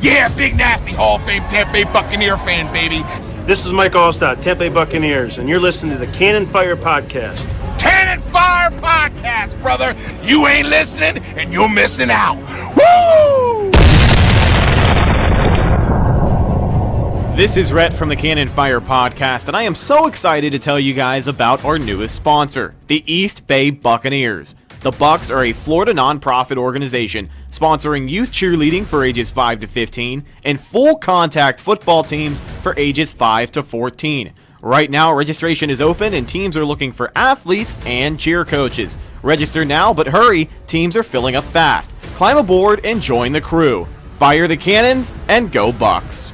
Yeah, big nasty Hall of Fame Tampa Bay Buccaneer fan, baby. This is Mike Allstott, Tampa Bay Buccaneers, and you're listening to the Cannon Fire Podcast. Cannon Fire Podcast, brother. You ain't listening, and you're missing out. Woo! This is Rhett from the Cannon Fire Podcast, and I am so excited to tell you guys about our newest sponsor, the East Bay Buccaneers. The Bucs are a Florida nonprofit organization sponsoring youth cheerleading for ages 5 to 15 and full contact football teams for ages 5 to 14. Right now, registration is open and teams are looking for athletes and cheer coaches. Register now, but hurry, teams are filling up fast. Climb aboard and join the crew. Fire the cannons and go Bucs.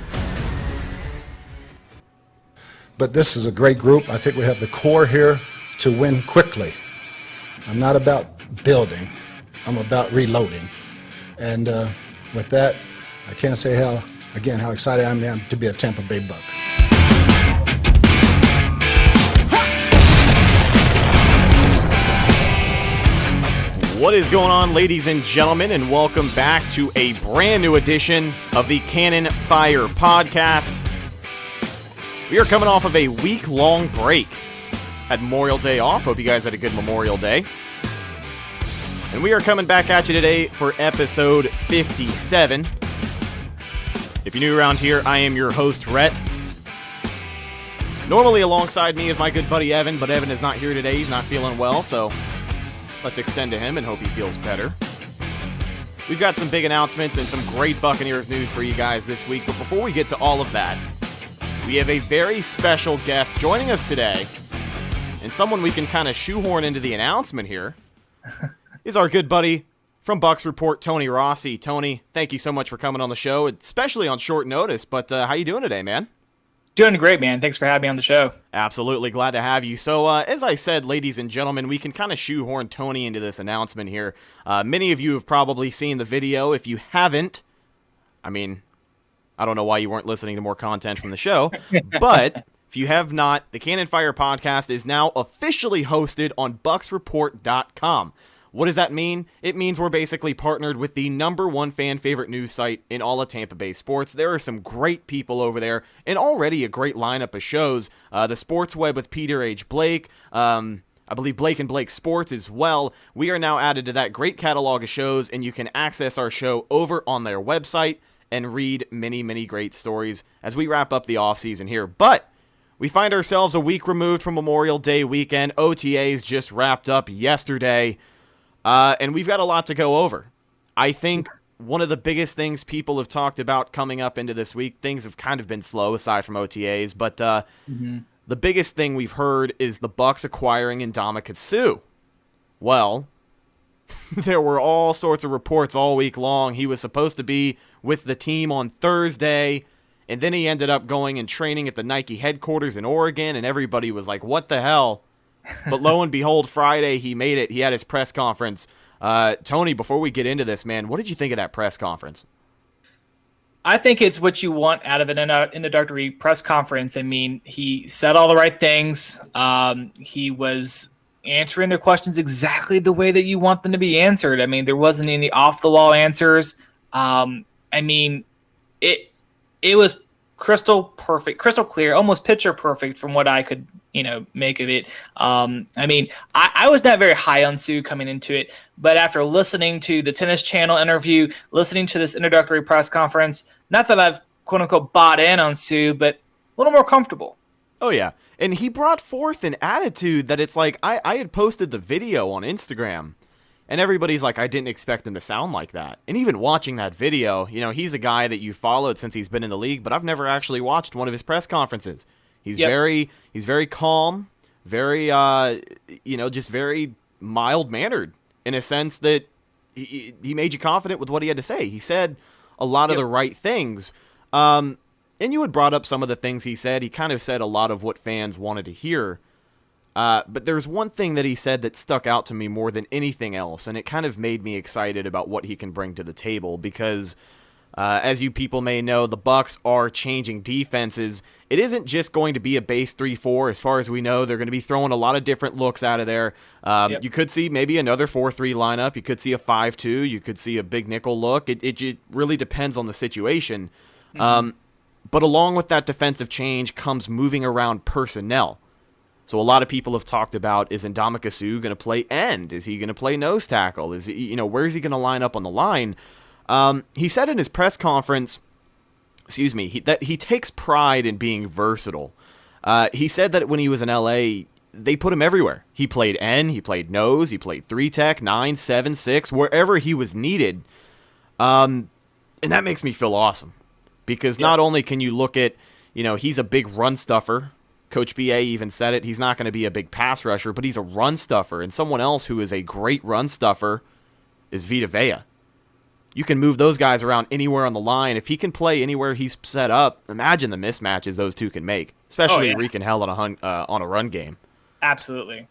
But this is a great group. I think we have the core here to win quickly. I'm not about building, I'm about reloading. And with that, I can't say how excited I am to be a Tampa Bay Buc. What is going on, ladies and gentlemen, and welcome back to a brand new edition of the Cannon Fire Podcast. We are coming off of a week-long break. Had Memorial Day off. Hope you guys had a good Memorial Day. And we are coming back at you today for episode 57. If you're new around here, I am your host, Rhett. Normally alongside me is my good buddy Evan, but Evan is not here today. He's not feeling well, so let's extend to him and hope he feels better. We've got some big announcements and some great Buccaneers news for you guys this week, but before we get to all of that, we have a very special guest joining us today, and someone we can kind of shoehorn into the announcement here is our good buddy from Bucs Report, Tony Rossi. Tony, thank you so much for coming on the show, especially on short notice, but how you doing today, man? Doing great, man. Thanks for having me on the show. Absolutely. Glad to have you. So, as I said, ladies and gentlemen, we can kind of shoehorn Tony into this announcement here. Many of you have probably seen the video. If you haven't, I mean, I don't know why you weren't listening to more content from the show, but if you have not, the Cannon Fire Podcast is now officially hosted on BucsReport.com. What does that mean? It means we're basically partnered with the #1 fan favorite news site in all of Tampa Bay sports. There are some great people over there and already a great lineup of shows. The Sports Web with Peter H. Blake, I believe Blake and Blake Sports as well. We are now added to that great catalog of shows, and you can access our show over on their website and read many, many great stories as we wrap up the offseason here. But we find ourselves a week removed from Memorial Day weekend. OTAs just wrapped up yesterday. And we've got a lot to go over. I think one of the biggest things people have talked about coming up into this week, things have kind of been slow aside from OTAs, but the biggest thing we've heard is the Bucs acquiring Ndamukong Suh. Well, there were all sorts of reports all week long. He was supposed to be with the team on Thursday, and then he ended up going and training at the Nike headquarters in Oregon, and everybody was like, what the hell? But lo and behold, Friday, he made it. He had his press conference. Tony, before we get into this, man, what did you think of that press conference? I think it's what you want out of an introductory press conference. I mean, he said all the right things. He was answering their questions exactly the way that you want them to be answered. I mean, there wasn't any off-the-wall answers. I mean, it was crystal perfect, crystal clear, almost picture perfect from what I could make of it. I mean, I was not very high on Suh coming into it, but after listening to the Tennis Channel interview, listening to this introductory press conference, not that I've quote unquote bought in on Suh, but a little more comfortable. Oh yeah. And he brought forth an attitude that it's like, I had posted the video on Instagram and everybody's like, I didn't expect him to sound like that. And even watching that video, he's a guy that you followed since he's been in the league, but I've never actually watched one of his press conferences. He's very calm, very, just very mild-mannered in a sense that he made you confident with what he had to say. He said a lot of the right things. And you had brought up some of the things he said. He kind of said a lot of what fans wanted to hear. But there's one thing that he said that stuck out to me more than anything else, and it kind of made me excited about what he can bring to the table because As you people may know, the Bucs are changing defenses. It isn't just going to be a base 3-4. As far as we know, they're going to be throwing a lot of different looks out of there. You could see maybe another 4-3 lineup. You could see a 5-2. You could see a big nickel look. It really depends on the situation. But along with that defensive change comes moving around personnel. So a lot of people have talked about, is Ndamukong Suh going to play end? Is he going to play nose tackle? Is he, where is he going to line up on the line? He said in his press conference, that he takes pride in being versatile. He said that when he was in LA, they put him everywhere. He played end, he played nose, he played 3-tech, 9, 7, 6, wherever he was needed. And that makes me feel awesome. Because not only can you look at, he's a big run stuffer. Coach B.A. even said it. He's not going to be a big pass rusher, but he's a run stuffer. And someone else who is a great run stuffer is Vita Vea. You can move those guys around anywhere on the line. If he can play anywhere he's set up, imagine the mismatches those two can make, especially wreaking hell on a run game. Absolutely.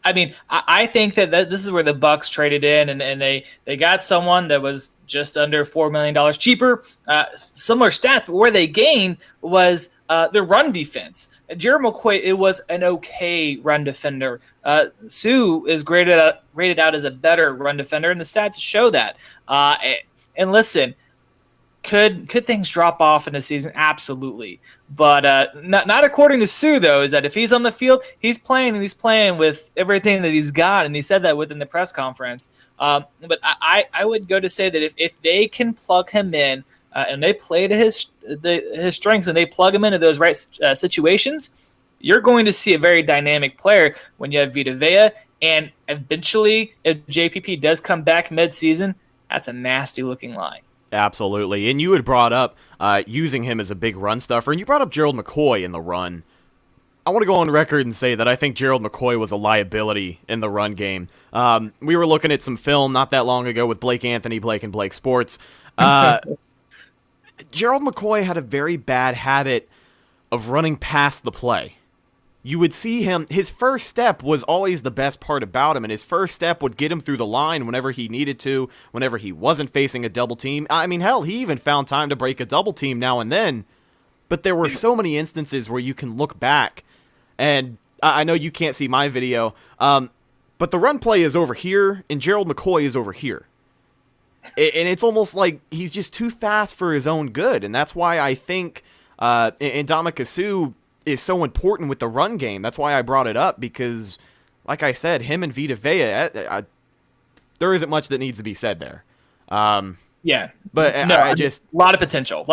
I mean, I think that this is where the Bucs traded in, and they got someone that was just under $4 million cheaper. Similar stats, but where they gained was their run defense. Gerald McCoy, it was an okay run defender. Suh is rated out as a better run defender, and the stats show that. And listen, could things drop off in the season? Absolutely. But not according to Suh, though, is that if he's on the field, he's playing, and he's playing with everything that he's got, and he said that within the press conference. But I would go to say that if they can plug him in and they play to his strengths and they plug him into those right situations, you're going to see a very dynamic player when you have Vita Vea. And eventually, if JPP does come back mid-season, that's a nasty-looking line. Absolutely. And you had brought up using him as a big run stuffer, and you brought up Gerald McCoy in the run. I want to go on record and say that I think Gerald McCoy was a liability in the run game. We were looking at some film not that long ago with Blake Anthony, Blake and Blake Sports. Gerald McCoy had a very bad habit of running past the play. You would see him, his first step was always the best part about him, and his first step would get him through the line whenever he needed to, whenever he wasn't facing a double team. I mean, hell, he even found time to break a double team now and then, but there were so many instances where you can look back, and I know you can't see my video, but the run play is over here, and Gerald McCoy is over here. And it's almost like he's just too fast for his own good, and that's why I think Ndamukong Suh is so important with the run game. That's why I brought it up, because, like I said, him and Vita Vea, there isn't much that needs to be said there. But no, I just a lot of potential.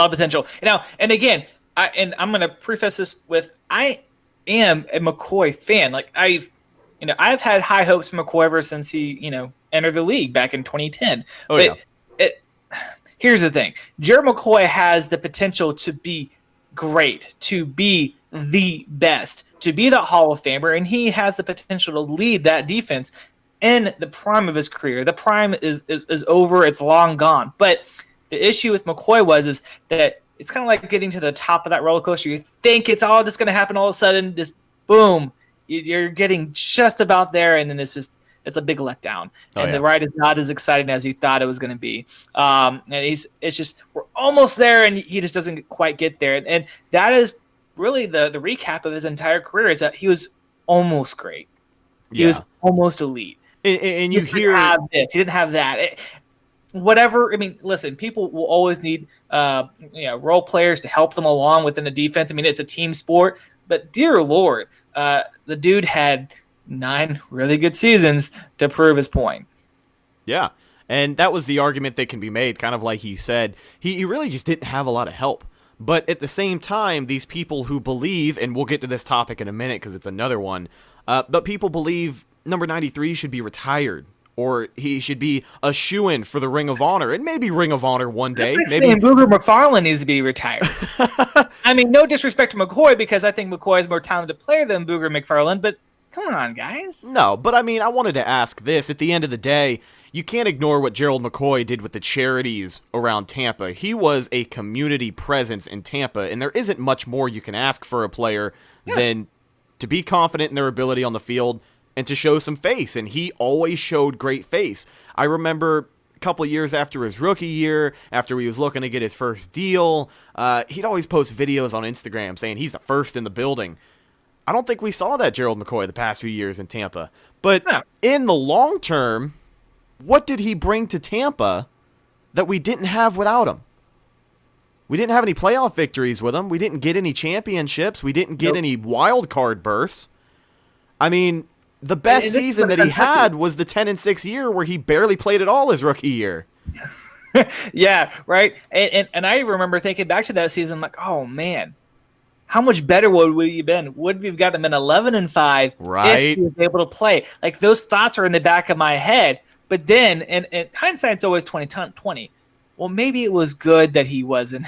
Now, and again, I'm going to preface this with I am a McCoy fan. Like I've had high hopes for McCoy ever since he entered the league back in 2010. Here's the thing: Gerald McCoy has the potential to be great, to be the best, to be the Hall of Famer, and he has the potential to lead that defense in the prime of his career. The prime is over; it's long gone. But the issue with McCoy is that it's kind of like getting to the top of that roller coaster. You think it's all just going to happen all of a sudden, just boom, you're getting just about there, and then it's a big letdown. The ride is not as exciting as you thought it was going to be. And it's just we're almost there, and he just doesn't quite get there. And that is really the recap of his entire career, is that he was almost great. He was almost elite. And you hear he didn't have that. Whatever. I mean, listen, people will always need role players to help them along within the defense. I mean, it's a team sport. But dear Lord, the dude had 9 really good seasons to prove his point. Yeah, and that was the argument that can be made, kind of like you said. He really just didn't have a lot of help. But at the same time, these people who believe, and we'll get to this topic in a minute because it's another one, but people believe number 93 should be retired, or he should be a shoo-in for the Ring of Honor, and maybe Ring of Honor one day. That's like saying Booger McFarland needs to be retired. I mean, no disrespect to McCoy, because I think McCoy is a more talented player than Booger McFarland, but come on, guys. No, but I mean, I wanted to ask this. At the end of the day, you can't ignore what Gerald McCoy did with the charities around Tampa. He was a community presence in Tampa, and there isn't much more you can ask for a player than to be confident in their ability on the field and to show some face, and he always showed great face. I remember couple years after his rookie year, after he was looking to get his first deal, he'd always post videos on Instagram saying he's the first in the building. I don't think we saw that Gerald McCoy the past few years in Tampa. But in the long term, what did he bring to Tampa that we didn't have without him? We didn't have any playoff victories with him. We didn't get any championships. We didn't get any wild card berths. I mean, the best season that he had was the 10-6 year where he barely played at all his rookie year. Yeah, right. And I remember thinking back to that season, like, oh man, how much better would we have been? Would we have gotten him in 11-5 right, if he was able to play? Like, those thoughts are in the back of my head. But then, and hindsight's always 2020. Well, maybe it was good that he wasn't,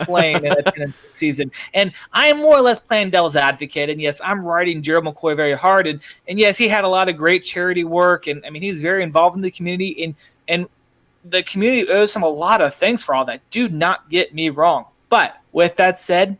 playing in a 10-6 season. And I am more or less playing devil's advocate. And yes, I'm riding Gerald McCoy very hard. And yes, he had a lot of great charity work. And I mean, he's very involved in the community. And the community owes him a lot of things for all that. Do not get me wrong. But with that said,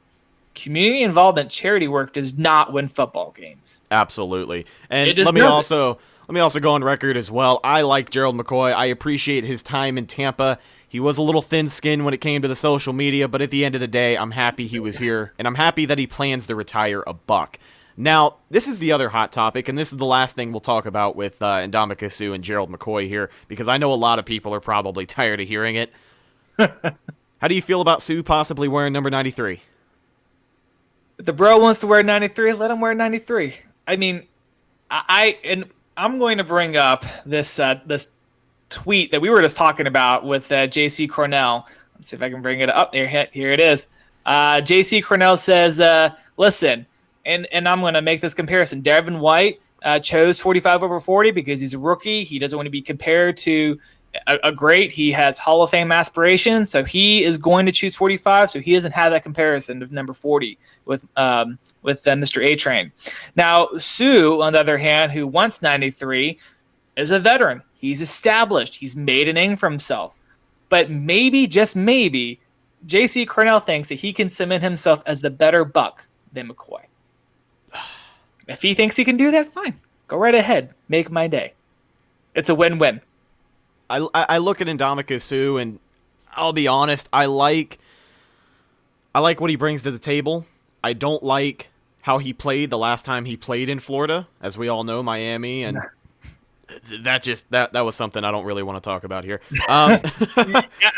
community involvement, charity work does not win football games. Absolutely. And let me also go on record as well. I like Gerald McCoy. I appreciate his time in Tampa. He was a little thin-skinned when it came to the social media, but at the end of the day, I'm happy he was here, and I'm happy that he plans to retire a Buck. Now, this is the other hot topic, and this is the last thing we'll talk about with Ndamukong Suh and Gerald McCoy here, because I know a lot of people are probably tired of hearing it. How do you feel about Suh possibly wearing number 93? If the bro wants to wear 93, let him wear 93. I mean, I'm going to bring up this tweet that we were just talking about with J.C. Cornell. Let's see if I can bring it up. Here it is. J.C. Cornell says, listen, and I'm going to make this comparison. Devin White chose 45 over 40 because he's a rookie. He doesn't want to be compared to a great. He has Hall of Fame aspirations, so he is going to choose 45, so he doesn't have that comparison of number 40 with Mr. A-Train. Now, Suh, on the other hand, who wants 93, is a veteran. He's established. He's made a name for himself. But maybe, just maybe, J.C. Cornell thinks that he can cement himself as the better Buck than McCoy. If he thinks he can do that, fine. Go right ahead. Make my day. It's a win-win. I look at Ndamukong Suh, and I'll be honest, I like what he brings to the table. I don't like how he played the last time he played in Florida, as we all know, Miami, and that was something I don't really want to talk about here. Yeah,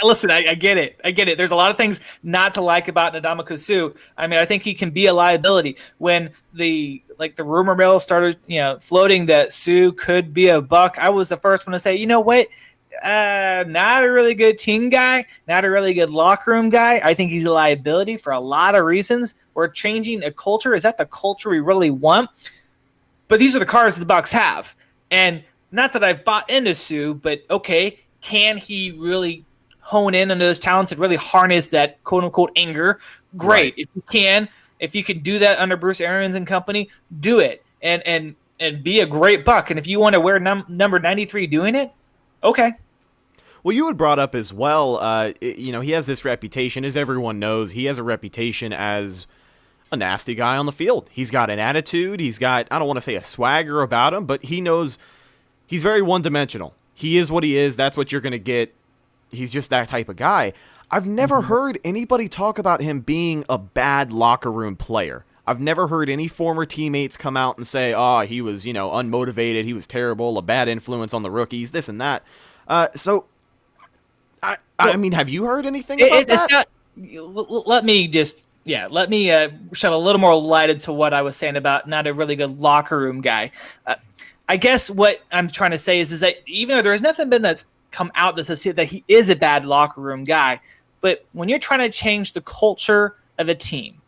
listen, I get it. There's a lot of things not to like about Ndamukong Suh. I mean, I think he can be a liability. When the rumor mill started, floating that Suh could be a Buck, I was the first one to say, you know what? Not a really good team guy, not a really good locker room guy. I think he's a liability for a lot of reasons. We're changing a culture. Is that the culture we really want? But these are the cards the Bucs have. And not that I've bought into Suh, but okay, can he really hone in on those talents and really harness that quote-unquote anger? Great. Right. If you can do that under Bruce Arians and company, do it. And be a great Buck. And if you want to wear number 93 doing it, okay. Well, you had brought up as well, he has this reputation, as everyone knows, he has a reputation as a nasty guy on the field. He's got an attitude. He's got, I don't want to say a swagger about him, but he knows he's very one-dimensional. He is what he is. That's what you're going to get. He's just that type of guy. I've never heard anybody talk about him being a bad locker room player. I've never heard any former teammates come out and say, he was, unmotivated, he was terrible, a bad influence on the rookies, this and that. I mean, have you heard anything about that? Let me shed a little more light into what I was saying about not a really good locker room guy. I guess what I'm trying to say is that even though there has nothing been that's come out that says that he is a bad locker room guy, but when you're trying to change the culture of a team,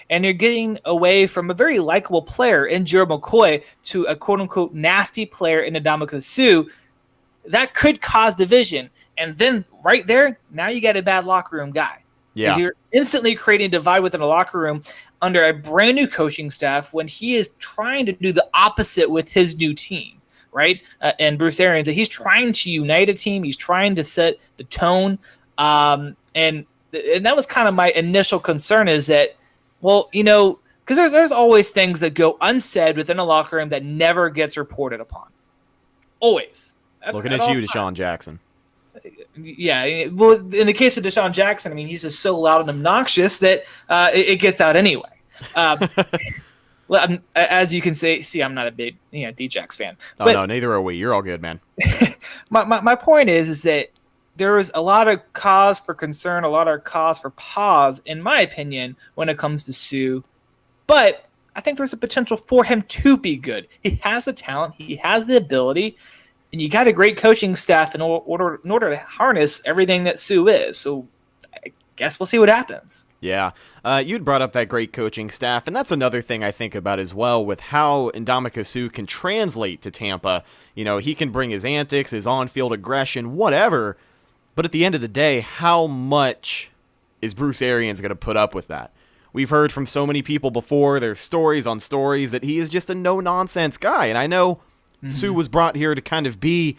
and you're getting away from a very likable player in Gerald McCoy to a quote-unquote nasty player in Ndamukong Suh, that could cause division. And then right there, now you got a bad locker room guy. Yeah. Because you're instantly creating a divide within a locker room under a brand new coaching staff when he is trying to do the opposite with his new team, right? And Bruce Arians, he's trying to unite a team. He's trying to set the tone. And that was kind of my initial concern is that, well, because there's always things that go unsaid within a locker room that never gets reported upon. Always. Looking at you, Deshaun Jackson. Yeah, well, in the case of Deshaun Jackson, I mean, he's just so loud and obnoxious that it gets out anyway. As you can see, I'm not a big Djax fan. Oh, no, neither are we. You're all good, man. my point is that there is a lot of cause for concern, a lot of cause for pause, in my opinion, when it comes to Sue. But I think there's a potential for him to be good. He has the talent, he has the ability, and you got a great coaching staff in order to harness everything that Sue is. So I guess we'll see what happens. Yeah, you'd brought up that great coaching staff, and that's another thing I think about as well with how Ndamukong Suh can translate to Tampa. He can bring his antics, his on-field aggression, whatever, but at the end of the day, how much is Bruce Arians going to put up with that? We've heard from so many people before, there's stories on stories, that he is just a no-nonsense guy, and I know Sue was brought here to kind of be,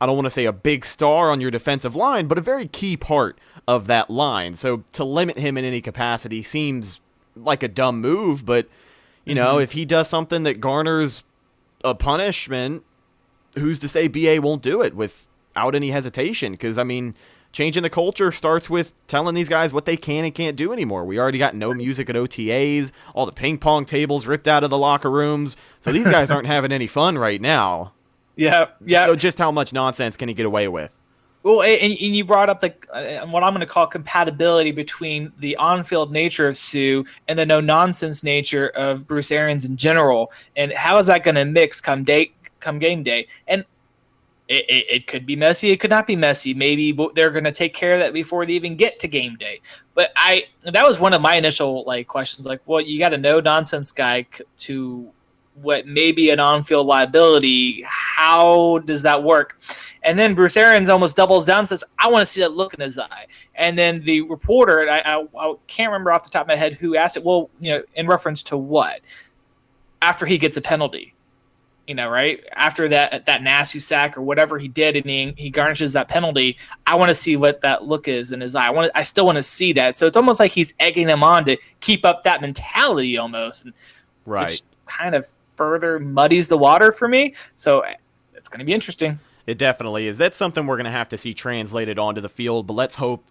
I don't want to say a big star on your defensive line, but a very key part of that line. So to limit him in any capacity seems like a dumb move, but, if he does something that garners a punishment, who's to say BA won't do it without any hesitation? Because, changing the culture starts with telling these guys what they can and can't do anymore. We already got no music at OTAs, all the ping pong tables ripped out of the locker rooms. So these guys aren't having any fun right now. Yeah. So just how much nonsense can he get away with? Well, and you brought up what I'm going to call compatibility between the on-field nature of Sue and the no-nonsense nature of Bruce Arians in general. And how is that going to mix come game day? And it could be messy. It could not be messy. Maybe they're going to take care of that before they even get to game day. But that was one of my initial questions. Well, you got a no-nonsense guy to what may be an on-field liability. How does that work? And then Bruce Arians almost doubles down and says, I want to see that look in his eye. And then the reporter, and I can't remember off the top of my head who asked it, well, in reference to what? After he gets a penalty, right? After that nasty sack or whatever he did, and he garnishes that penalty, I want to see what that look is in his eye. I still want to see that. So it's almost like he's egging them on to keep up that mentality almost. Right. Which kind of further muddies the water for me. So it's going to be interesting. It definitely is. That's something we're going to have to see translated onto the field, but let's hope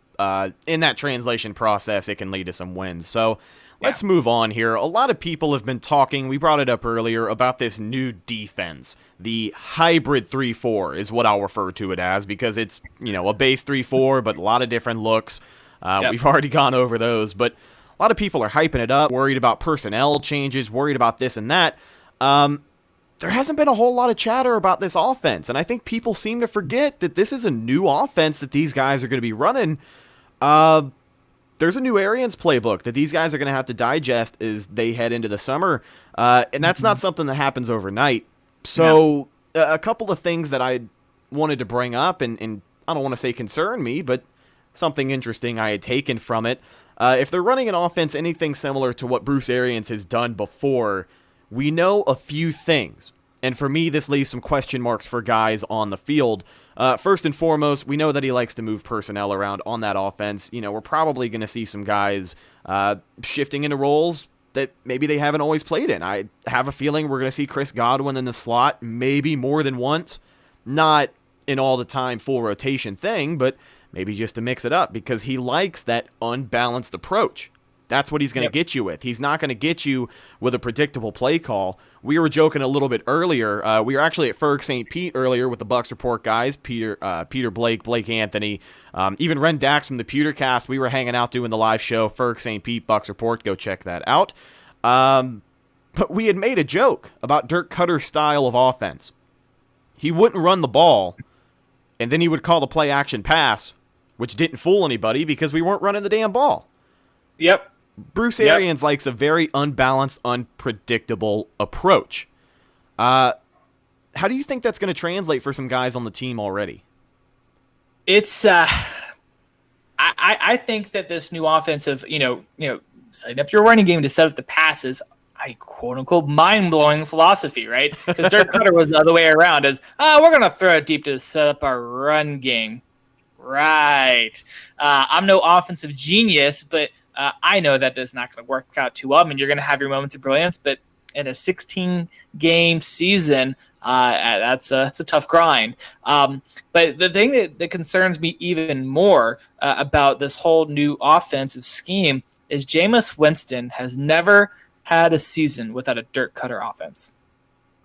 in that translation process it can lead to some wins. So let's move on here. A lot of people have been talking, we brought it up earlier, about this new defense. The hybrid 3-4 is what I'll refer to it as, because it's, a base 3-4, but a lot of different looks. We've already gone over those, but a lot of people are hyping it up, worried about personnel changes, worried about this and that. There hasn't been a whole lot of chatter about this offense, and I think people seem to forget that this is a new offense that these guys are going to be running. There's a new Arians playbook that these guys are going to have to digest as they head into the summer, and that's not something that happens overnight. So a couple of things that I wanted to bring up, and I don't want to say concern me, but something interesting I had taken from it. If they're running an offense anything similar to what Bruce Arians has done before, we know a few things, and for me, this leaves some question marks for guys on the field. First and foremost, we know that he likes to move personnel around on that offense. We're probably going to see some guys shifting into roles that maybe they haven't always played in. I have a feeling we're going to see Chris Godwin in the slot maybe more than once. Not an all-the-time full rotation thing, but maybe just to mix it up, because he likes that unbalanced approach. That's what he's going to get you with. He's not going to get you with a predictable play call. We were joking a little bit earlier. We were actually at Ferg St. Pete earlier with the Bucs Report guys, Peter Blake, Blake Anthony, even Ren Dax from the Pewtercast. We were hanging out doing the live show, Ferg St. Pete, Bucs Report. Go check that out. But we had made a joke about Dirk Cutter's style of offense. He wouldn't run the ball, and then he would call the play-action pass, which didn't fool anybody because we weren't running the damn ball. Yep. Bruce Arians likes a very unbalanced, unpredictable approach. How do you think that's going to translate for some guys on the team already? It's I think that this new offensive, setting up your running game to set up the passes, quote unquote mind-blowing philosophy, right? Because Dirk Cutter was the other way around, as we're going to throw it deep to set up our run game. Right. I'm no offensive genius, but I know that is not going to work out too well. I mean, you're going to have your moments of brilliance, but in a 16-game season. That's a tough grind. But the thing that concerns me even more about this whole new offensive scheme is Jameis Winston has never had a season without a dirt cutter offense.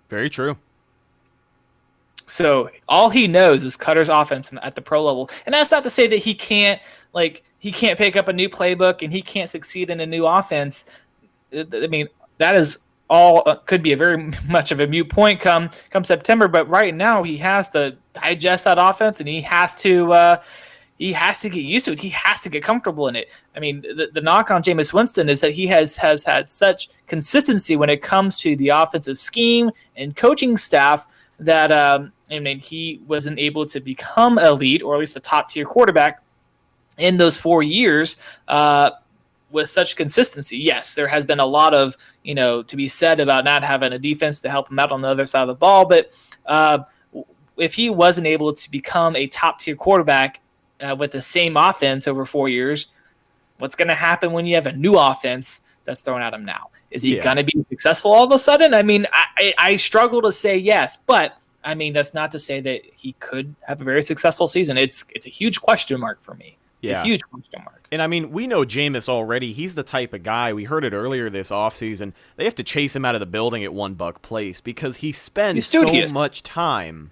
Very true. So all he knows is Cutter's offense at the pro level. And that's not to say that he can't pick up a new playbook and he can't succeed in a new offense. I mean, that is all could be a very much of a moot point come September. But right now he has to digest that offense and he has to get used to it. He has to get comfortable in it. I mean, the knock on Jameis Winston is that he has had such consistency when it comes to the offensive scheme and coaching staff that I mean, he wasn't able to become elite or at least a top-tier quarterback in those 4 years with such consistency. Yes, there has been a lot of, to be said about not having a defense to help him out on the other side of the ball, but if he wasn't able to become a top-tier quarterback with the same offense over 4 years, what's going to happen when you have a new offense that's thrown at him now? Is he going to be successful all of a sudden? I mean, I struggle to say yes, but I mean, that's not to say that he could have a very successful season. It's a huge question mark for me. It's a huge question mark. And I mean, we know Jameis already. He's the type of guy, we heard it earlier this offseason, they have to chase him out of the building at $1 Place because he spends so much time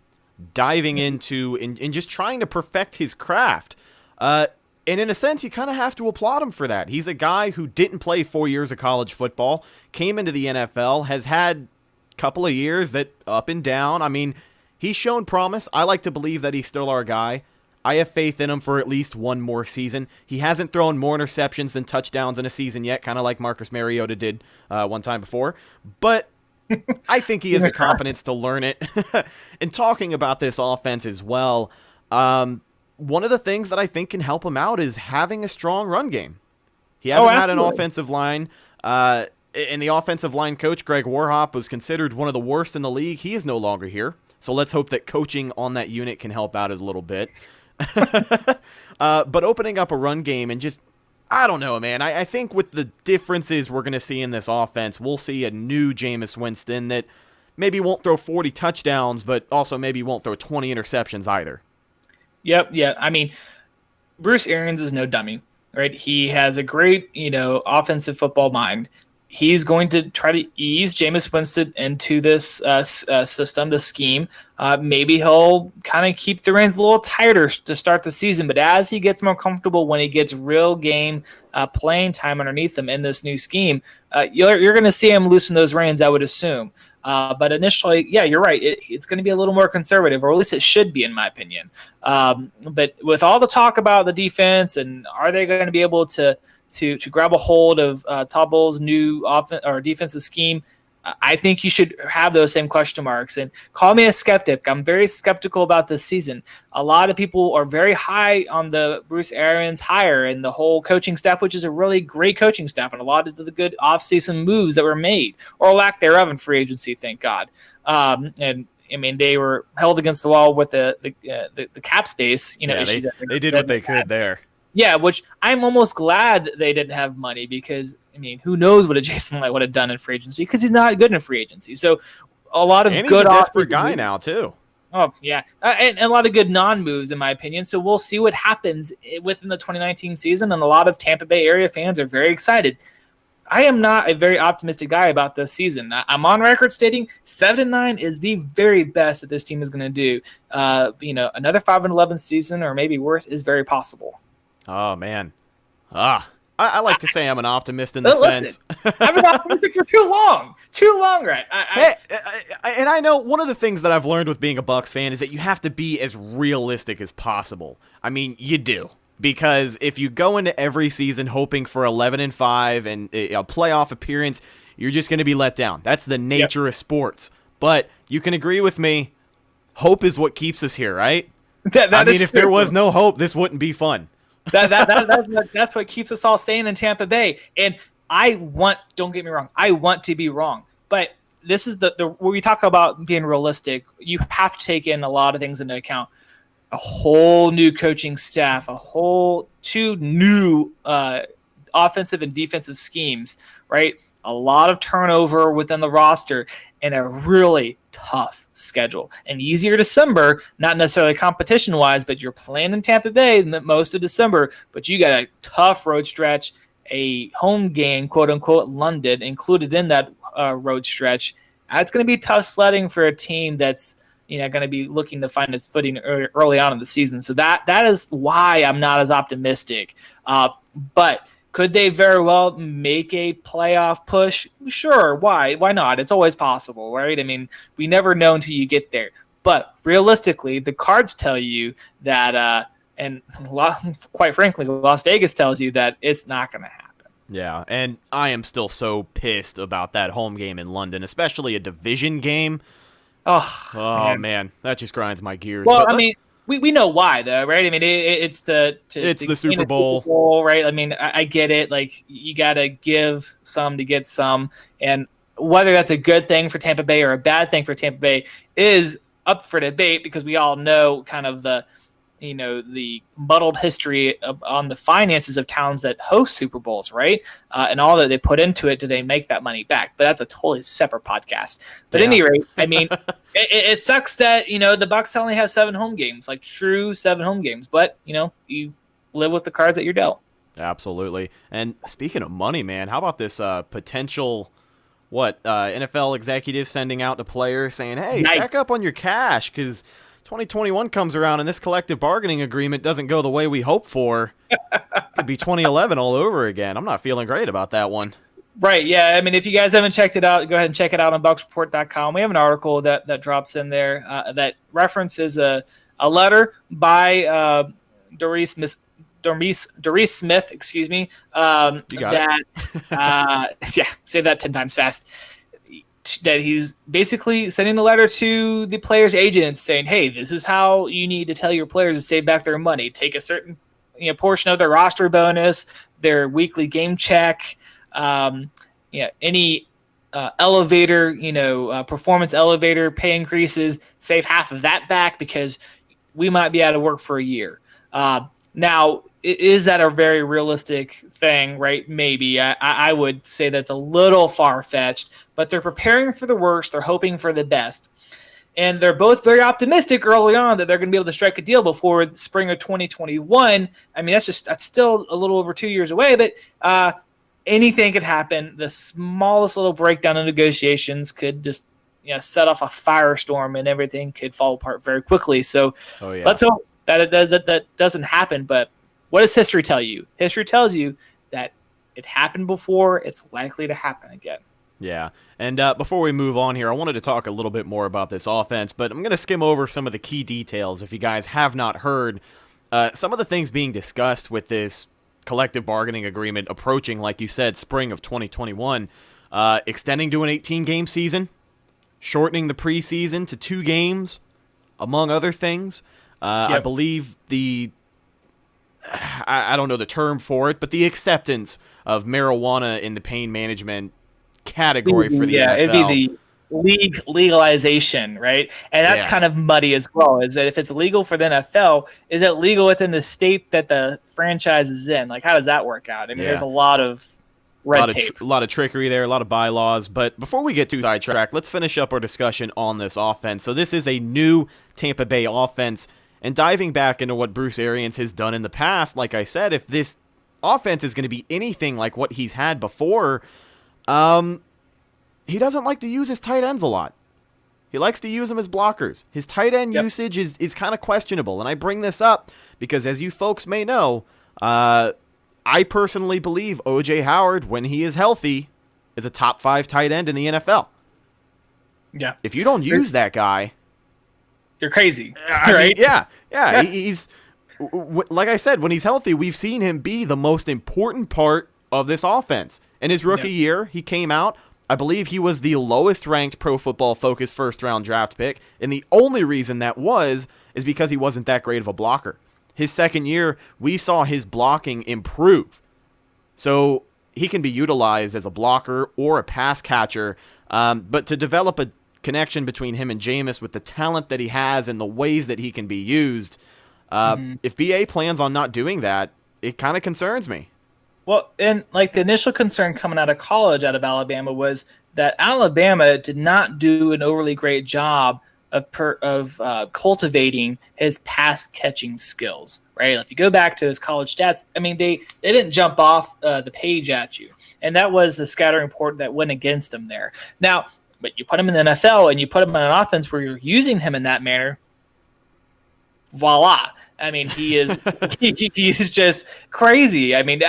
diving into and just trying to perfect his craft. And in a sense, you kind of have to applaud him for that. He's a guy who didn't play 4 years of college football, came into the NFL, has had a couple of years that up and down. I mean, he's shown promise. I like to believe that he's still our guy. I have faith in him for at least one more season. He hasn't thrown more interceptions than touchdowns in a season yet, kind of like Marcus Mariota did one time before. But I think he has the confidence to learn it. And talking about this offense as well, one of the things that I think can help him out is having a strong run game. He hasn't had an offensive line. And the offensive line coach, Greg Warhop, was considered one of the worst in the league. He is no longer here. So let's hope that coaching on that unit can help out a little bit. But opening up a run game and just, I don't know, man. I think with the differences we're going to see in this offense, we'll see a new Jameis Winston that maybe won't throw 40 touchdowns, but also maybe won't throw 20 interceptions either. Yep, yeah. I mean, Bruce Arians is no dummy, right? He has a great, offensive football mind. He's going to try to ease Jameis Winston into this system, the scheme. Maybe he'll kind of keep the reins a little tighter to start the season, but as he gets more comfortable, when he gets real game playing time underneath him in this new scheme, you're going to see him loosen those reins, I would assume. But initially, yeah, you're right. It's going to be a little more conservative, or at least it should be, in my opinion. But with all the talk about the defense and are they going to be able to grab a hold of Todd Bowles' new offense or defensive scheme, I think you should have those same question marks. And call me a skeptic. I'm very skeptical about this season. A lot of people are very high on the Bruce Arians hire and the whole coaching staff, which is a really great coaching staff, and a lot of the good offseason moves that were made, or lack thereof in free agency, thank God. And I mean, they were held against the wall with the cap space. They did what they could there. Yeah, which I'm almost glad they didn't have money because, I mean, who knows what a Jason Light would have done in free agency because he's not good in free agency. So a lot of and good he's a desperate guy moves now, too. Oh, yeah. And a lot of good non-moves, in my opinion. So we'll see what happens within the 2019 season, and a lot of Tampa Bay area fans are very excited. I am not a very optimistic guy about this season. I'm on record stating 7-9 is the very best that this team is going to do. Another 5-11 season or maybe worse is very possible. Oh, man. I like to say I'm an optimist in the sense. I've been optimistic for too long. Too long, right? And I know one of the things that I've learned with being a Bucs fan is that you have to be as realistic as possible. I mean, you do. Because if you go into every season hoping for 11-5 and a playoff appearance, you're just going to be let down. That's the nature of sports. But you can agree with me, hope is what keeps us here, right? If there was no hope, this wouldn't be fun. That's what keeps us all sane in Tampa Bay. And don't get me wrong, I want to be wrong. But this is the when we talk about being realistic, you have to take in a lot of things into account. A whole new coaching staff, two new offensive and defensive schemes, right? a lot of turnover within the roster, and a really tough schedule. An easier December, not necessarily competition-wise, but you're playing in Tampa Bay most of December, but you got a tough road stretch, a home game, quote-unquote, London, included in that road stretch. That's going to be tough sledding for a team that's going to be looking to find its footing early on in the season. So that is why I'm not as optimistic. But could they very well make a playoff push? Sure. Why not? It's always possible, right? I mean, we never know until you get there. But realistically, the cards tell you that, and quite frankly, Las Vegas tells you that it's not going to happen. Yeah, and I am still so pissed about that home game in London, especially a division game. Oh man, that just grinds my gears. Well, I mean, we know why though, right? I mean, it's the Super Bowl, right? I mean, I get it. Like, you got to give some to get some, and whether that's a good thing for Tampa Bay or a bad thing for Tampa Bay is up for debate, because we all know kind of the muddled history on the finances of towns that host Super Bowls, right? And all that they put into it, do they make that money back? But that's a totally separate podcast. But at any rate, I mean, it sucks that, the Bucs only have 7 home games, like true 7 home games. But, you live with the cards that you're dealt. Absolutely. And speaking of money, man, how about this potential, NFL executive sending out to players saying, hey, stack up on your cash, because 2021 comes around and this collective bargaining agreement doesn't go the way we hope for. Could be 2011 all over again. I'm not feeling great about that one. Right, yeah. I mean, if you guys haven't checked it out, go ahead and check it out on bucsreport.com. We have an article that drops in there that references a letter by Doris Smith, excuse me. You got it. Yeah, say that 10 times fast. That he's basically sending a letter to the players' agents saying, hey, this is how you need to tell your players to save back their money. Take a certain portion of their roster bonus, their weekly game check, any elevator, performance elevator pay increases, save half of that back, because we might be out of work for a year. Now, is that a very realistic thing, right? Maybe. I would say that's a little far-fetched, but they're preparing for the worst. They're hoping for the best. And they're both very optimistic early on that they're going to be able to strike a deal before the spring of 2021. I mean, that's still a little over 2 years away, but anything could happen. The smallest little breakdown in negotiations could just set off a firestorm, and everything could fall apart very quickly. So let's hope that that doesn't happen, but what does history tell you? History tells you that it happened before. It's likely to happen again. Yeah. And before we move on here, I wanted to talk a little bit more about this offense, but I'm going to skim over some of the key details if you guys have not heard. Some of the things being discussed with this collective bargaining agreement approaching, like you said, spring of 2021, extending to an 18-game season, shortening the preseason to 2 games, among other things. I believe I don't know the term for it, but the acceptance of marijuana in the pain management category for the NFL. It'd be the legalization, right? And that's kind of muddy as well. Is that if it's legal for the NFL, is it legal within the state that the franchise is in? Like, how does that work out? I mean, there's a lot of red tape. A lot of trickery there, a lot of bylaws. But before we get too sidetracked, let's finish up our discussion on this offense. So this is a new Tampa Bay offense. And diving back into what Bruce Arians has done in the past, like I said, if this offense is going to be anything like what he's had before, he doesn't like to use his tight ends a lot. He likes to use them as blockers. His tight end usage is kind of questionable. And I bring this up because, as you folks may know, I personally believe O.J. Howard, when he is healthy, is a top 5 tight end in the NFL. Yeah. If you don't use that guy, you're crazy, right? Yeah. He's, like I said, when he's healthy, we've seen him be the most important part of this offense. In his rookie year, he came out. I believe he was the lowest ranked Pro Football Focus first-round draft pick, and the only reason that is because he wasn't that great of a blocker. His second year, we saw his blocking improve. So he can be utilized as a blocker or a pass catcher, but to develop a connection between him and Jameis with the talent that he has and the ways that he can be used, if BA plans on not doing that, it kind of concerns me. Well, and like the initial concern coming out of college out of Alabama was that Alabama did not do an overly great job of cultivating his pass catching skills. Right? If you go back to his college stats, I mean they didn't jump off the page at you, and that was the scattering report that went against him there. Now, but you put him in the NFL and you put him in an offense where you're using him in that manner. Voila! I mean, he is he is just crazy. I mean,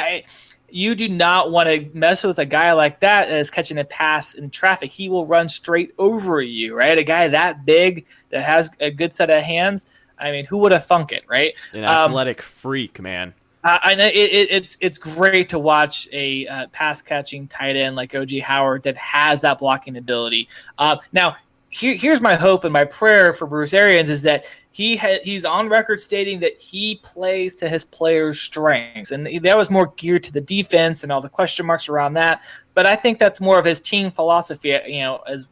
you do not want to mess with a guy like that as catching a pass in traffic. He will run straight over you, right? A guy that big that has a good set of hands. I mean, who would have thunk it, right? An athletic freak, man. I know it's great to watch a pass catching tight end like O.J. Howard that has that blocking ability. Now, here's my hope and my prayer for Bruce Arians is that he's on record stating that he plays to his players' strengths, and that was more geared to the defense and all the question marks around that. But I think that's more of his team philosophy. As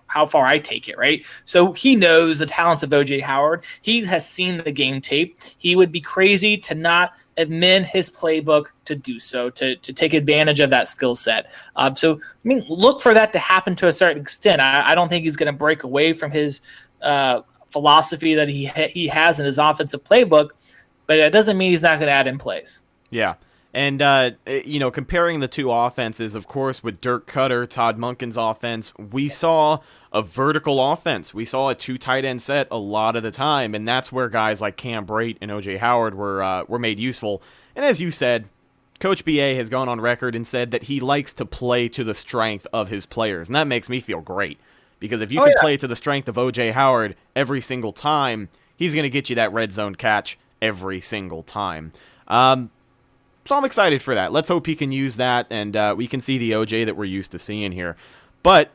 how far I take it, right? So he knows the talents of O.J. Howard. He has seen the game tape. He would be crazy to not amend his playbook to do so, to take advantage of that skill set. So, I mean, look for that to happen to a certain extent. I don't think he's going to break away from his philosophy that he has in his offensive playbook, but it doesn't mean he's not going to add in plays. Yeah. And, comparing the two offenses, of course, with Dirk Cutter, Todd Monken's offense, we saw a vertical offense. We saw a two tight end set a lot of the time, and that's where guys like Cam Brate and O.J. Howard were made useful. And as you said, Coach B.A. has gone on record and said that he likes to play to the strength of his players, and that makes me feel great. Because if you can play to the strength of O.J. Howard every single time, he's going to get you that red zone catch every single time. So I'm excited for that. Let's hope he can use that, and we can see the OJ that we're used to seeing here. But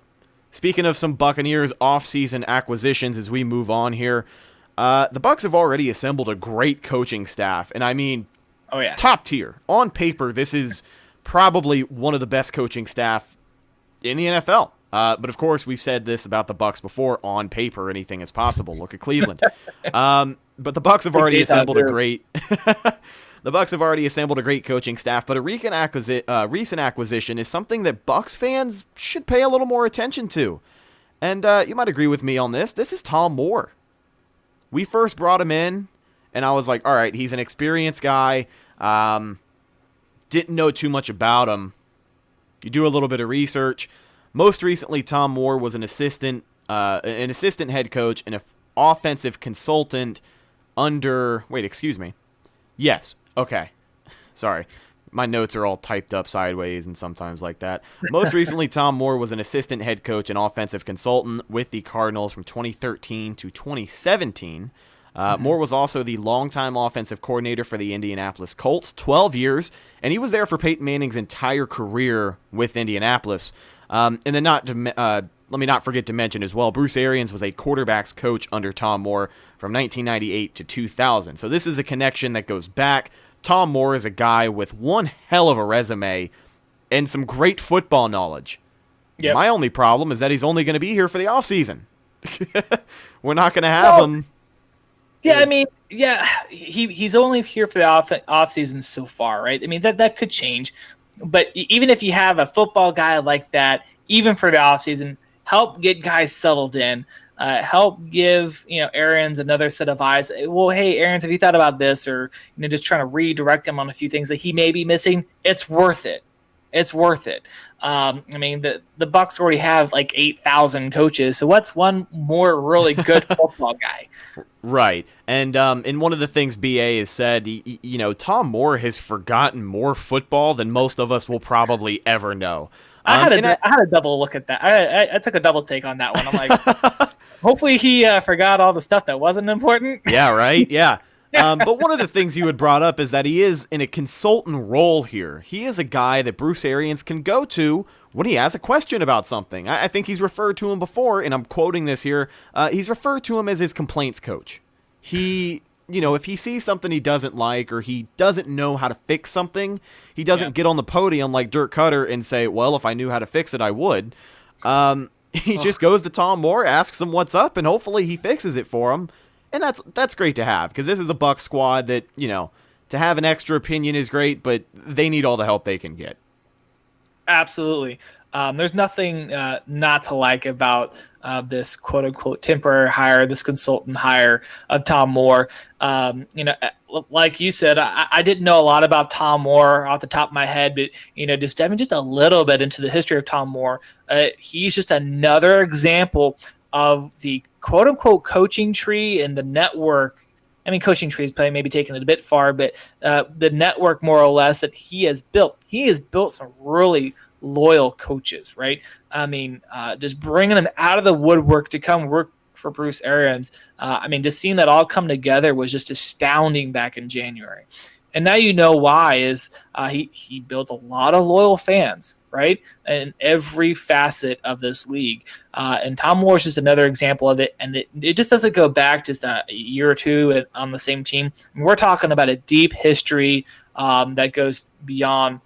speaking of some Buccaneers offseason acquisitions as we move on here, the Bucs have already assembled a great coaching staff, and I mean, top tier. On paper, this is probably one of the best coaching staff in the NFL. But of course, we've said this about the Bucs before. On paper, anything is possible. Look at Cleveland. But the Bucs have already assembled a great. The Bucs have already assembled a great coaching staff, but a recent acquisition is something that Bucs fans should pay a little more attention to. And you might agree with me on this. This is Tom Moore. We first brought him in, and I was like, all right, he's an experienced guy. Didn't know too much about him. You do a little bit of research. Most recently, Tom Moore was an assistant head coach and an offensive consultant under... Wait, excuse me. Yes. Okay. Sorry. My notes are all typed up sideways and sometimes like that. Most recently, Tom Moore was an assistant head coach and offensive consultant with the Cardinals from 2013 to 2017. Moore was also the longtime offensive coordinator for the Indianapolis Colts, 12 years, and he was there for Peyton Manning's entire career with Indianapolis. And then let me not forget to mention as well, Bruce Arians was a quarterback's coach under Tom Moore from 1998 to 2000. So this is a connection that goes back. Tom Moore is a guy with one hell of a resume and some great football knowledge. Yep. My only problem is that he's only going to be here for the offseason. We're not going to have him. Yeah, I mean, he's only here for the offseason so far, right? I mean, that could change. But even if you have a football guy like that, even for the offseason, help get guys settled in. Help give Arians another set of eyes. Well, hey, Arians, have you thought about this? Or just trying to redirect him on a few things that he may be missing. It's worth it. It's worth it. I mean, the Bucs already have like 8,000 coaches, so what's one more really good football guy? Right. And one of the things BA has said, Tom Moore has forgotten more football than most of us will probably ever know. I had a double look at that. I took a double take on that one. I'm like, hopefully he forgot all the stuff that wasn't important. Yeah, right? Yeah. But one of the things you had brought up is that he is in a consultant role here. He is a guy that Bruce Arians can go to when he has a question about something. I think he's referred to him before, and I'm quoting this here, he's referred to him as his complaints coach. He, if he sees something he doesn't like or he doesn't know how to fix something, he doesn't get on the podium like Dirk Cutter and say, well, if I knew how to fix it, I would. He just goes to Tom Moore, asks him what's up, and hopefully he fixes it for him. And that's great to have, because this is a Bucs squad that, to have an extra opinion is great, but they need all the help they can get. Absolutely. There's nothing not to like about this quote unquote temporary hire, this consultant hire of Tom Moore. Like you said, I didn't know a lot about Tom Moore off the top of my head, but just diving just a little bit into the history of Tom Moore, he's just another example of the quote unquote coaching tree and the network. I mean, coaching tree is probably maybe taking it a bit far, but the network more or less that he has built. He has built some really loyal coaches, right? I mean, just bringing them out of the woodwork to come work for Bruce Arians. Just seeing that all come together was just astounding back in January. And now you know why is he built a lot of loyal fans, right? In every facet of this league. And Tom Moore is just another example of it. And it just doesn't go back just a year or two on the same team. We're talking about a deep history that goes beyond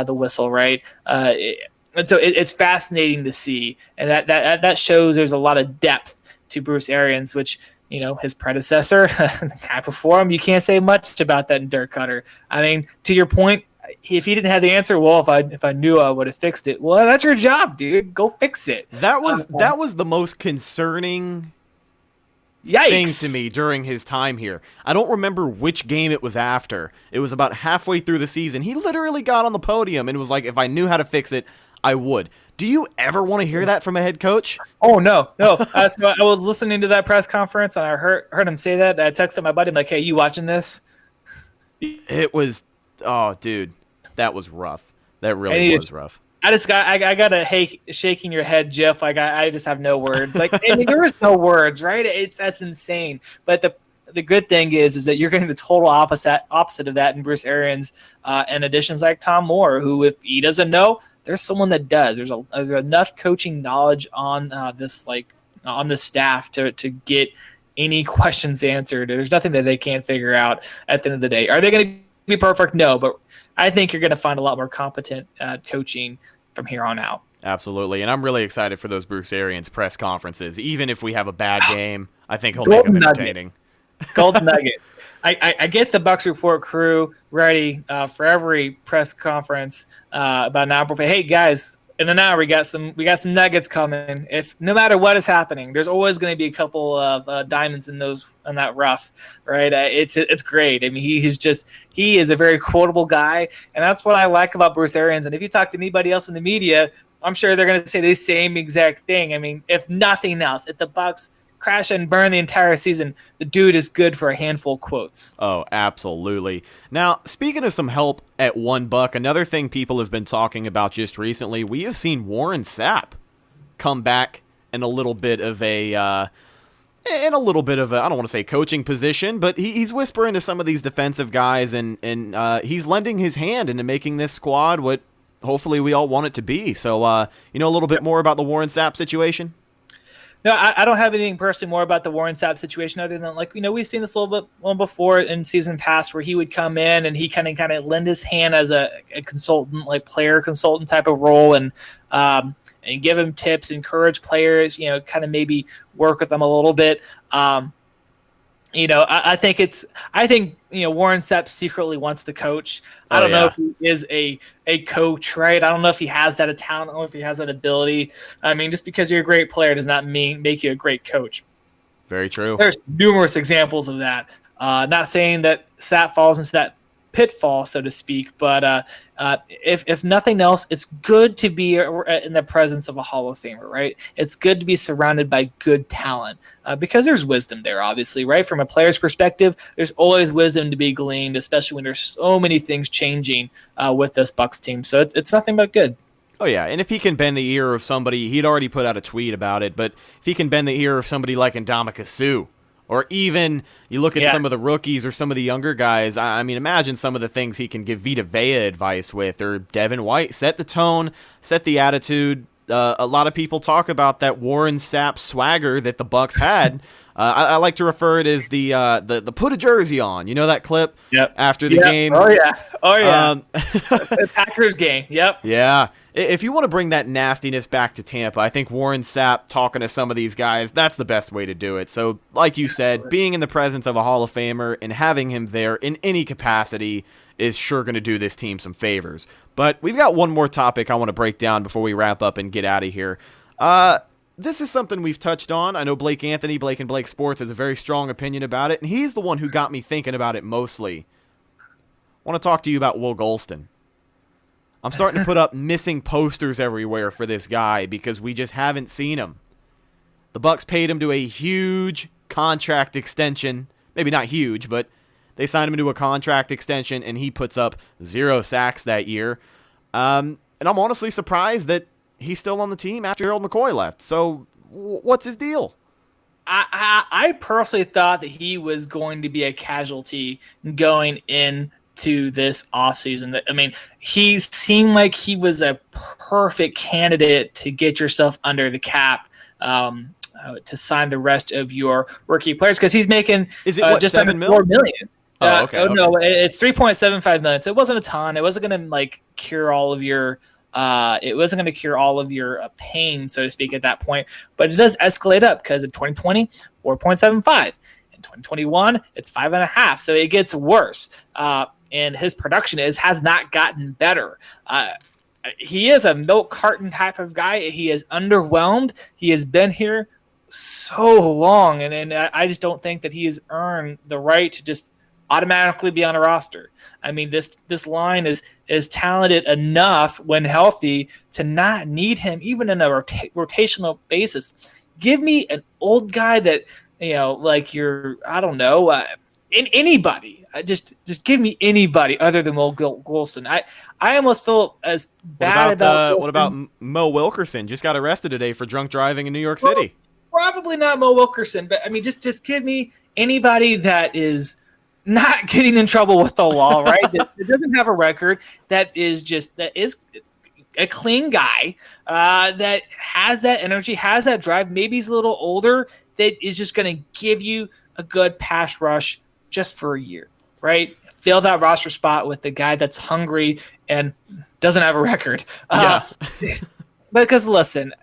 the whistle, right? And so it's fascinating to see. And that shows there's a lot of depth to Bruce Arians, which his predecessor, the guy before him, you can't say much about that in Dirk Cutter. I mean, to your point, if he didn't have the answer, well, if I knew, I would have fixed it. Well, that's your job, dude. Go fix it. That was the most concerning thing to me during his time here. I don't remember which game it was after. It was about halfway through the season. He literally got on the podium and was like, if I knew how to fix it, I would. Do you ever want to hear that from a head coach? Oh, no. So I was listening to that press conference, and I heard him say that. I texted my buddy, I'm like, hey, you watching this? It was, oh, dude, that was rough. That really was rough. I got a shaking your head, Jeff. Like, I just have no words. Like, I mean, there is no words, right? That's insane. But the good thing is that you're getting the total opposite of that in Bruce Arians, and additions like Tom Moore, who, if he doesn't know, there's someone that does. There's enough coaching knowledge on on the staff to get any questions answered. There's nothing that they can't figure out at the end of the day. Are they going to be perfect? No, but I think you're going to find a lot more competent coaching from here on out. Absolutely, and I'm really excited for those Bruce Arians press conferences. Even if we have a bad game, I think he'll make them entertaining. Golden Nuggets. I get the Bucs Report crew ready for every press conference about an hour before. Hey guys, in an hour we got some Nuggets coming. If no matter what is happening, there's always going to be a couple of diamonds in that rough, right? It's great. I mean, he is a very quotable guy, and that's what I like about Bruce Arians. And if you talk to anybody else in the media, I'm sure they're going to say the same exact thing. I mean, if nothing else, if the Bucs crash and burn the entire season, the dude is good for a handful of quotes. Oh, absolutely. Now, speaking of some help at $1, another thing people have been talking about just recently, we have seen Warren Sapp come back in a little bit of I don't want to say coaching position, but he's whispering to some of these defensive guys, and he's lending his hand into making this squad what hopefully we all want it to be. So, a little bit more about the Warren Sapp situation? No, I don't have anything personally more about the Warren Sapp situation other than we've seen this a little bit before in season past where he would come in and he kind of lend his hand as a consultant, like player consultant type of role, and give him tips, encourage players, kind of maybe work with them a little bit. I think Warren Sapp secretly wants to coach. I don't know if he is a coach, right? I don't know if he has that talent. I don't know if he has that ability. I mean, just because you're a great player does not make you a great coach. Very true. There's numerous examples of that. Not saying that Sapp falls into that pitfall, so to speak, but if nothing else, it's good to be in the presence of a Hall of Famer, right? It's good to be surrounded by good talent because there's wisdom there, obviously, right? From a player's perspective, there's always wisdom to be gleaned, especially when there's so many things changing with this Bucs team. So it's nothing but good. Oh, yeah, and if he can bend the ear of somebody, he'd already put out a tweet about it, but if he can bend the ear of somebody like Ndamukong Suh, or even you look at some of the rookies or some of the younger guys, I mean, imagine some of the things he can give Vita Vea advice with, or Devin White. Set the tone, set the attitude. A lot of people talk about that Warren Sapp swagger that the Bucs had I like to refer it as the put a jersey on. You know that clip? Yep. After the game. Oh yeah. The Packers game. Yep. Yeah. If you want to bring that nastiness back to Tampa, I think Warren Sapp talking to some of these guys, that's the best way to do it. So, like you said, being in the presence of a Hall of Famer and having him there in any capacity is sure going to do this team some favors. But we've got one more topic I want to break down before we wrap up and get out of here. This is something we've touched on. I know Blake Anthony, Blake and Blake Sports, has a very strong opinion about it, and he's the one who got me thinking about it mostly. I want to talk to you about Will Golston. I'm starting to put up missing posters everywhere for this guy because we just haven't seen him. The Bucs paid him to a huge contract extension. Maybe not huge, but they signed him to a contract extension, and he puts up 0 sacks that year. And I'm honestly surprised that he's still on the team after Harold McCoy left. So what's his deal? I personally thought that he was going to be a casualty going into this offseason. I mean, he seemed like he was a perfect candidate to get yourself under the cap to sign the rest of your rookie players because he's making just under $4 million. Okay. No, it's $3.75 million. So it wasn't a ton. It wasn't going to cure all of your. It wasn't going to cure all of your pain, so to speak, at that point. But it does escalate up because in 2020, 4.75. In 2021, it's 5.5. So it gets worse. And his production has not gotten better. He is a milk carton type of guy. He is underwhelmed. He has been here so long, and I just don't think that he has earned the right to just automatically be on a roster. I mean, this line is talented enough when healthy to not need him even in a rotational basis. Give me an old guy that anybody. Just give me anybody other than Will Golston. I almost feel as bad about. What about Mo Wilkerson? Just got arrested today for drunk driving in New York City. Probably not Mo Wilkerson, but I mean, just give me anybody that is not getting in trouble with the law, right? that doesn't have a record, that is a clean guy, that has that energy, has that drive. Maybe he's a little older, that is just going to give you a good pass rush just for a year, right? Fill that roster spot with the guy that's hungry and doesn't have a record. Because listen,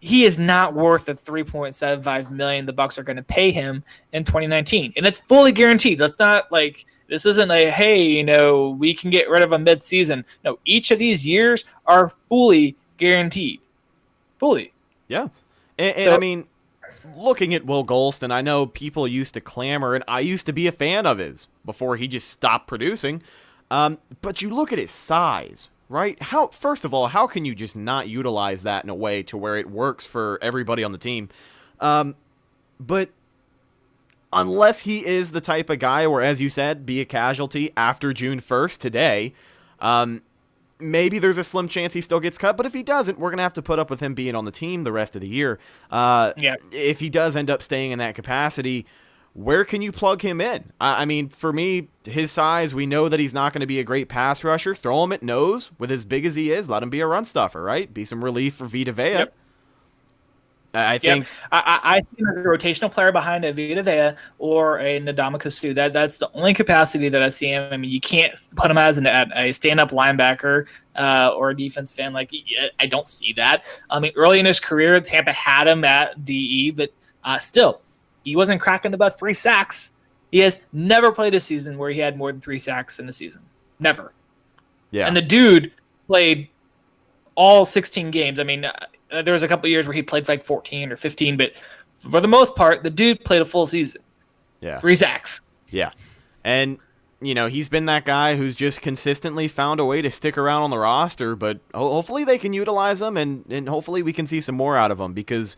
he is not worth the $3.75 million the Bucs are going to pay him in 2019, and it's fully guaranteed. That's not this isn't we can get rid of him mid-season. No, each of these years are fully guaranteed. Fully. Yeah, and I mean, looking at Will Golston, I know people used to clamor, and I used to be a fan of his before he just stopped producing. But you look at his size. Right? First of all, how can you just not utilize that in a way to where it works for everybody on the team? But unless he is the type of guy where, as you said, be a casualty after June 1st today, maybe there's a slim chance he still gets cut. But if he doesn't, we're going to have to put up with him being on the team the rest of the year. If he does end up staying in that capacity, where can you plug him in? I mean, for me, his size, we know that he's not going to be a great pass rusher. Throw him at nose with as big as he is. Let him be a run stuffer, right? Be some relief for Vita Vea. Yep. I think I think a rotational player behind a Vita Vea or a Ndamukong Suh. That's the only capacity that I see him. I mean, you can't put him as a stand-up linebacker or a defense fan. I don't see that. I mean, early in his career, Tampa had him at DE, but still, he wasn't cracking about 3 sacks. He has never played a season where he had more than 3 sacks in a season. Never. Yeah. And the dude played all 16 games. I mean, there was a couple of years where he played 14 or 15, but for the most part, the dude played a full season. Yeah. 3 sacks. Yeah. And, he's been that guy who's just consistently found a way to stick around on the roster, but hopefully they can utilize him, and hopefully we can see some more out of him, because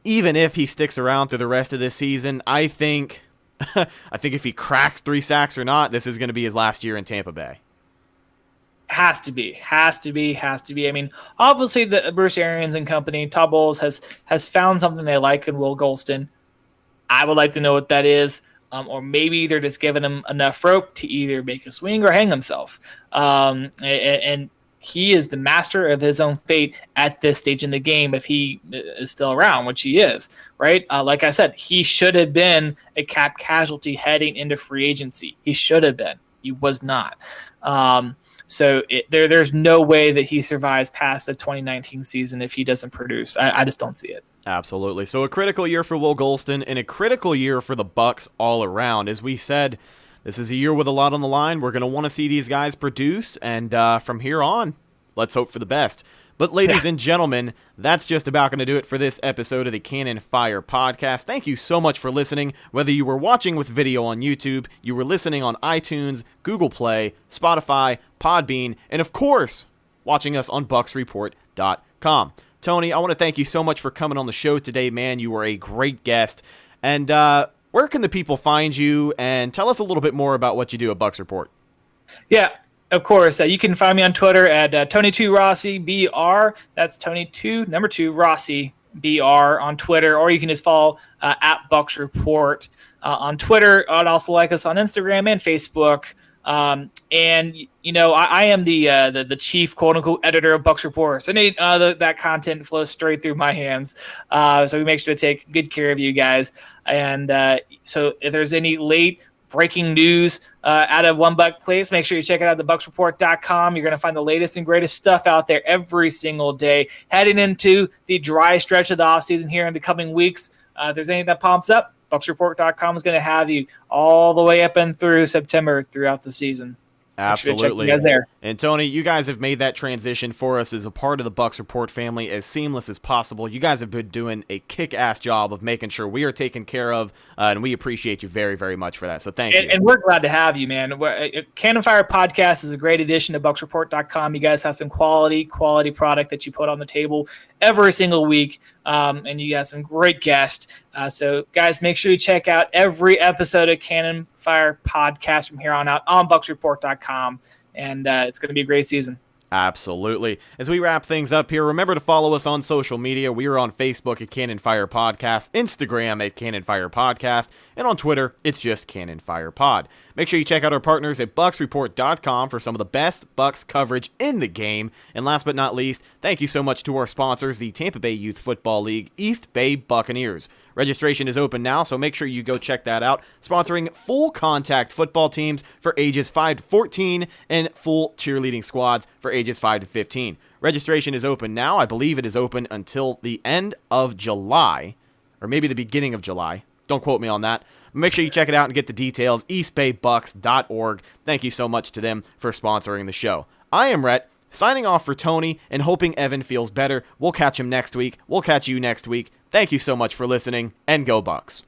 even if he sticks around through the rest of this season, I think if he cracks 3 sacks or not, this is going to be his last year in Tampa Bay. Has to be. I mean, obviously the Bruce Arians and company, Todd Bowles has found something they like in Will Golston. I would like to know what that is. Or maybe they're just giving him enough rope to either make a swing or hang himself. And he is the master of his own fate at this stage in the game if he is still around, which he is, right? Like I said, he should have been a cap casualty heading into free agency. He should have been. He was not. There's no way that he survives past the 2019 season if he doesn't produce. I just don't see it. Absolutely. So a critical year for Will Golston and a critical year for the Bucs all around. As we said, this is a year with a lot on the line. We're going to want to see these guys produce, and from here on, let's hope for the best. But ladies and gentlemen, that's just about going to do it for this episode of the Cannon Fire Podcast. Thank you so much for listening. Whether you were watching with video on YouTube, you were listening on iTunes, Google Play, Spotify, Podbean, and of course, watching us on BucsReport.com. Tony, I want to thank you so much for coming on the show today, man. You were a great guest. And where can the people find you? And tell us a little bit more about what you do at Bucs Report. Yeah, of course. You can find me on Twitter at Tony2Rossi BR. That's Tony2, number 2, Rossi BR on Twitter. Or you can just follow at Bucs Report on Twitter. I'd also like us on Instagram and Facebook. And you know, I am the chief quote unquote editor of Bucs Report. So that content flows straight through my hands. So we make sure to take good care of you guys. And so if there's any late breaking news out of One Buck Place, make sure you check it out at thebucsreport.com. You're going to find the latest and greatest stuff out there every single day. Heading into the dry stretch of the offseason here in the coming weeks, if there's anything that pops up, BucsReport.com is going to have you all the way up and through September throughout the season. Absolutely. Check you guys there. And Tony, you guys have made that transition for us as a part of the Bucs Report family as seamless as possible. You guys have been doing a kick-ass job of making sure we are taken care of, and we appreciate you very, very much for that. So thank you. And we're glad to have you, man. Cannon Fire Podcast is a great addition to BucsReport.com. You guys have some quality product that you put on the table every single week, and you got some great guests. So, guys, make sure you check out every episode of Cannon Fire Podcast from here on out on BucsReport.com, and it's going to be a great season. Absolutely. As we wrap things up here, remember to follow us on social media. We are on Facebook at Cannon Fire Podcast, Instagram at Cannon Fire Podcast, and on Twitter, it's just Cannon Fire Pod. Make sure you check out our partners at BucsReport.com for some of the best Bucs coverage in the game. And last but not least, thank you so much to our sponsors, the Tampa Bay Youth Football League, East Bay Buccaneers. Registration is open now, so make sure you go check that out. Sponsoring full contact football teams for ages 5 to 14 and full cheerleading squads for ages 5 to 15. Registration is open now. I believe it is open until the end of July, or maybe the beginning of July. Don't quote me on that. Make sure you check it out and get the details, eastbaybucks.org. Thank you so much to them for sponsoring the show. I am Rhett, signing off for Tony and hoping Evan feels better. We'll catch him next week. We'll catch you next week. Thank you so much for listening, and go Bucs.